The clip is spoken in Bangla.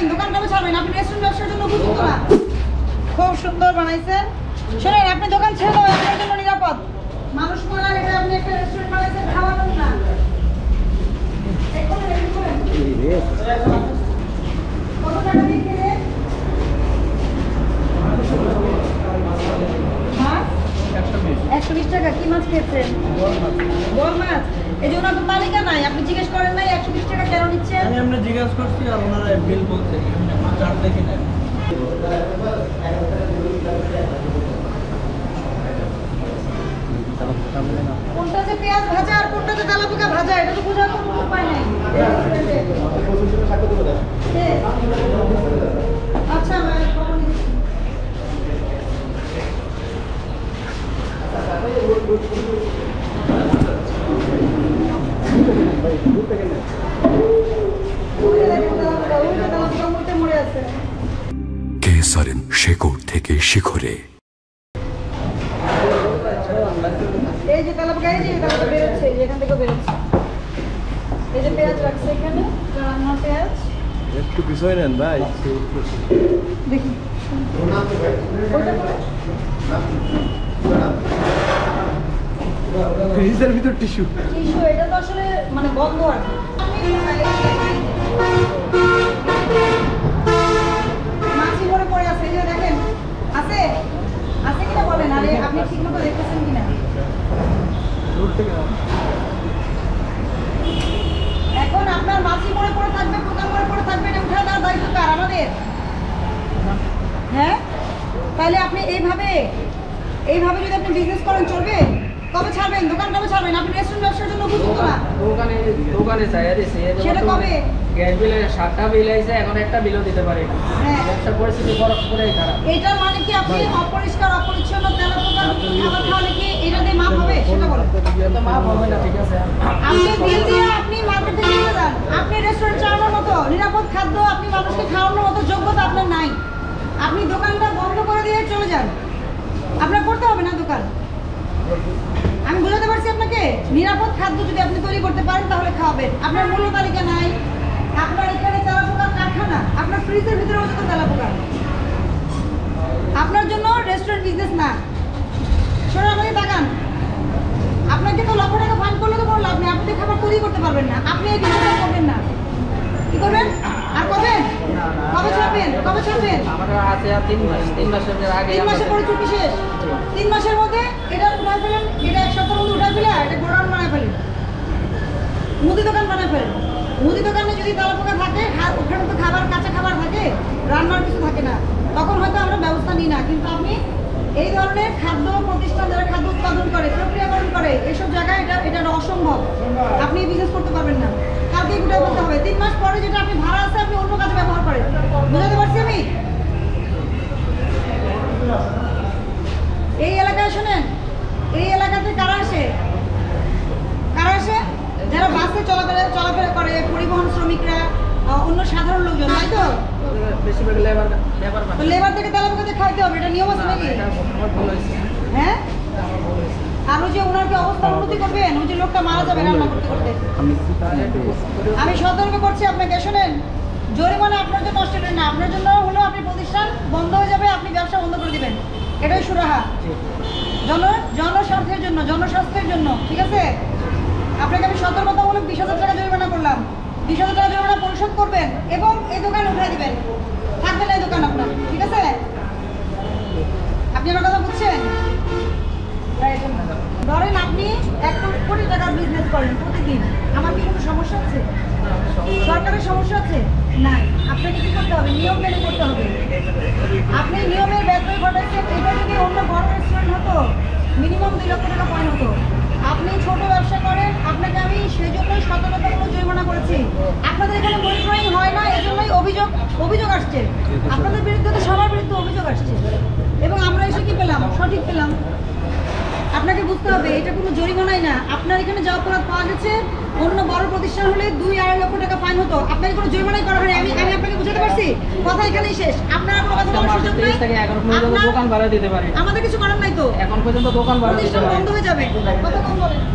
ছাড়বেন, দোকান কবে ছাড়বেন? আপনি রেস্টুরেন্ট ব্যবসার জন্য উপযুক্ত না। খুব সুন্দর বানাইছেন। শোনেন, আপনি দোকান ছেড়ে দাও, আপনার জন্য নিরাপদ। মানুষ মারার এটা আপনি একটা রেস্টুরেন্ট বানাইছেন, খাওয়াবেন না। কত টাকা দিয়ে কিনেন? মাছ 120 টাকা। কি মাছ খেয়েছেন? বল মাছ। এই জন্য আপনার তালিকা নাই, আপনি জিজ্ঞেস করেন নাই 120 টাকা কেন নিচ্ছেন? আমি আমরা জিজ্ঞেস করছি আর ওনারা বিল বলছে মাছ আর দেখি না। কোনটা যে পেঁয়াজ ভাজা আর কোনটা যে তেলাপোকা ভাজা এটা তো বোঝার কোনো উপায় নেই। আচ্ছা খবর নিচ্ছি। কেসারেন শেকড় থেকে শিখরে। এই যে তেলাপোকা, এই যে তেলাপোকা বেরোচ্ছে, এখান থেকে বেরোচ্ছে। এই যে পেঁয়াজ রাখছে এখানে, রান্নার পেঁয়াজ। একটু বিষয় নেন ভাই। দেখি ফ্রিজের ভিতর টিস্যু। টিস্যু এটা তো আসলে মানে বন্ধ আর কি। মাছি মরে পড়ে আছে, এই যে দেখেন। আছে আছে কিনা বলেন, আরে আপনি ঠিক মতো দেখতেছেন কিনা? এখন আপনার মাছি মরে পড়ে থাকবে, পোকা মরে পড়ে থাকবে, এটা উঠে দেওয়ার দায়িত্ব কার? আমাদের। হ্যাঁ, তাহলে আপনি এইভাবে যদি আপনি বিজনেস করেন চলবে? কবে ছাড়বেন? দোকান কবে ছাড়বেন? আপনি রেস্টুরেন্ট ব্যবসার জন্য উপযুক্ত না। দোকানে চাই দিছে সেটা কবে? গ্যাস বিলে 7টা বিল আইছে, এখন একটা বিলও দিতে পারি না। হ্যাঁ, ব্যবসার পরিস্থিতি পুরোই খারাপ। এটার মানে কি আপনি অপরিষ্কার অপরিচ্ছন্ন তেলাপোকা খাবার খাওয়ালে কি এটা দিয়ে মাপ হবে? সেটা বলেন। তো মাপ হবে না, ঠিক আছে। আপনি বিল দিয়ে আপনি মার্কেট থেকে নিয়ে যান। আপনি রেস্টুরেন্ট চালানোর মতো নিরাপদ খাদ্য আপনি মানুষকে খাওয়ানোর মতো যোগ্যতা আপনার নাই। আপনি দোকানটা বন্ধ করে দিয়ে চলে যান। আপনার করতে হবে না দোকান। আমি বোঝাতে পারছি আপনাকে, নিরাপদ খাদ্য যদি আপনি তৈরি করতে পারেন তাহলে খাওয়াবেন। আপনার মূল্য তালিকা নাই, আপনার এখানে তেলাপোকার কারখানা, আপনার ফ্রিজের ভিতরে যত তেলাপোকা। আপনার জন্য রেস্টুরেন্ট বিজনেস না। শোনো, আমাকে তাকান। আপনাকে তো লক্ষ টাকা ফাইন করলে তো কোনো লাভ নেই, আপনি খাবার তৈরি করতে পারবেন না। আপনি এই বিজনেস করবেন না। কি করবেন? আর করবেন? কবে ছাড়বেন? কবে ছাড়বেন? আমাদের আছে আর 3 মাস। 3 মাসের আগে 3 মাসের পরে চুক্তি শেষ। 3 মাসের মধ্যে এটা উঠাই ফেলেন, এটা 1 সপ্তাহের মধ্যে উঠাই ফেলে এটা গোডাউন বানায় ফেলেন, মুদি দোকান বানায় ফেলেন। মুদি দোকানে যদি তেলাপোকা থাকে, ওখানে তো খাবার, কাঁচা খাবার থাকে, রান্নার কিছু থাকে না, তখন হয়তো আমরা ব্যবস্থা নিই না। কিন্তু আপনি এই ধরনের খাদ্য প্রতিষ্ঠান যারা খাদ্য উৎপাদন করে, প্রক্রিয়াকরণ করে, এইসব জায়গায় এটা অসম্ভব। আপনি বিজনেস করতে পারবেন না। কালকেই উঠে বলতে হবে। 3 মাস পরে যেটা আপনি ভাড়া আছে আপনি অন্য কাজে ব্যবহার করেন। বুঝাতে পারছি আমি? এই এলাকায় শোনেন, এই এলাকাতে কারা আসে? যারা বাসে চলাফেরা করে, পরিবহন শ্রমিকরা, অন্য সাধারণ লোকজন, তাই তো? বেশিরভাগ লেবার থেকে তেলাপোকাতে খাইতে হবে, এটা নিয়ম আছে নাকি? হ্যাঁ, আর ওই যে ওনার কি অবস্থা উন্নতি করবেন? ওই যে লোকটা মারা যাবে রান্না করতে করতে। আমি সতর্ক করছি আপনাকে, শোনেন, জরিমানা আপনার জন্য অস্ট্রেলিয়া না, আপনার জন্য হলো আপনি প্রতিষ্ঠান বন্ধ হয়ে যাবে, আপনি ব্যবসা বন্ধ করে দিবেন। এটাই সুরাহা। জনস্বার্থের জন্য, জনস্বাস্থ্যের জন্য, ঠিক আছে? আপনাকে আমি সতর্কতামূলক 20,000 টাকা জরিমানা করলাম। 20,000 টাকা জরিমানা পরিশোধ করবেন এবং এই দোকান উঠে দিবেন। থাকবে না এই দোকান আপনার, ঠিক আছে? আপনি আমার কথা বুঝছেন? ধরেন আপনি 1 কোটি টাকার বিজনেস করেন প্রতিদিন, আমার কি কোনো সমস্যা আছে? সরকারের সমস্যা আছে? নাই। আপনাকে কি করতে হবে? নিয়ম মেনে করতে হবে। আপনি নিয়মের ব্যত্যয় ঘটাচ্ছেন। এটা যদি অন্য বড় রেস্টুরেন্ট হতো, মিনিমাম 2 লক্ষ টাকা ফাইন হতো। আপনি ছোট ব্যবসা করেন, আপনাকে আমি সেই জন্যই সতর্কতামূলক জরিমানা করেছি। আপনাদের এখানে মনিটরিং হয় না, এজন্যই অভিযোগ আসছে। আপনাদের বিরুদ্ধে তো সবার বিরুদ্ধে অভিযোগ আসছে এবং আমরা এসে কি পেলাম? সঠিক পেলাম। আপনাকে বুঝতে হবে এটা কোনো জরিমানাই না। আপনার এখানে যা অপরাধ পাওয়া গেছে, অন্য বড় প্রতিষ্ঠান হলে 2-2.5 লক্ষ টাকা ফাইন হতো। আপনাকে কোনো জরিমানাই করা হয়নি। আমি আপনাকে বুঝাতে পারছি? কথা এখানেই শেষ। আপনার কোনো কথা বলার সুযোগ নেই। দোকান ভাড়া দিতে পারি, আমাদের কিছু করার নাই তো। এখন পর্যন্ত দোকান ভাড়া দিতে পারি। প্রতিষ্ঠান বন্ধ হয়ে যাবে। কথা কম বলেন।